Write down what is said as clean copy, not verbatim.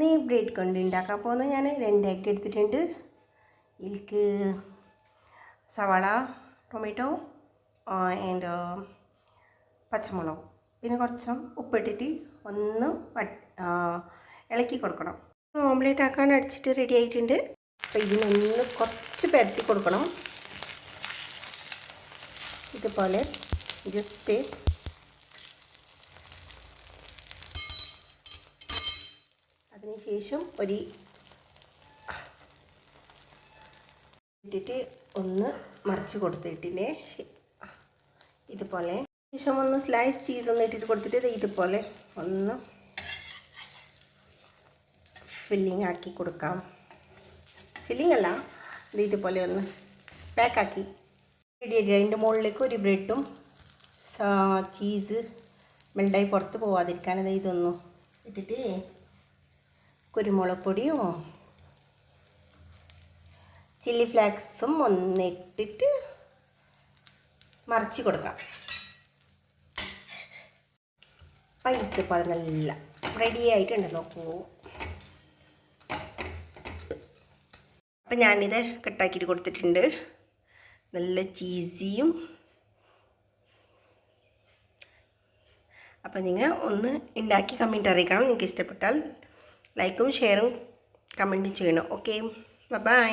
ഇന്ന് ഈ ബ്രെഡ് കൊണ്ട് ഉണ്ടാക്കാൻ പോകുന്നത് ഞാൻ 2 എഗ്ഗ് എടുത്തിട്ടുണ്ട്. ഇതിലേക്ക് സവാള, ടൊമാറ്റോ ആൻഡ് പച്ചമുളക് പിന്നെ കുറച്ച് ഉപ്പിട്ടിട്ട് ഒന്ന് ഇളക്കി കൊടുക്കണം. ഓംലേറ്റ് ആക്കാൻ അടിച്ചിട്ട് റെഡി ആയിട്ടുണ്ട്. അപ്പോൾ ഇതിനൊന്ന് കുറച്ച് പരത്തി കൊടുക്കണം. ഇതുപോലെ ജസ്റ്റ് അതിനുശേഷം ഒരു ഇട്ടിട്ട് ഒന്ന് മറിച്ച് കൊടുത്തിട്ടില്ലേ ഇതുപോലെ. ശേഷം ഒന്ന് സ്ലൈസ് ചീസ് ഒന്ന് ഇട്ടിട്ട് കൊടുത്തിട്ട് ഇതുപോലെ ഒന്ന് ഫില്ലിംഗ് ആക്കി കൊടുക്കാം. ഫില്ലിംഗ് അല്ല, ഇതുപോലെ ഒന്ന് പാക്കാക്കി റെഡി ആക്കി അതിൻ്റെ മുകളിലേക്ക് ഒരു ബ്രെഡും ചീസ് മെൽഡായി പുറത്ത് പോവാതിരിക്കാൻ ഇതൊന്നും ഇട്ടിട്ട് കുരുമുളക് പൊടിയും ചില്ലി ഫ്ലേക്സും ഒന്നിട്ടിട്ട് മറിച്ച് കൊടുക്കാം. അപ്പം ഇതുപോലെ നല്ല റെഡി ആയിട്ടുണ്ട്, നോക്കൂ. അപ്പം ഞാനിത് കട്ടാക്കിയിട്ട് കൊടുത്തിട്ടുണ്ട്. നല്ല ചീസിയും. അപ്പം നിങ്ങൾ ഒന്ന് ഉണ്ടാക്കി കമൻറ്റ് അറിയിക്കണം. നിങ്ങൾക്ക് ഇഷ്ടപ്പെട്ടാൽ ലൈക്കും ഷെയറും കമൻറ്റും ചെയ്യണം. Okay, by.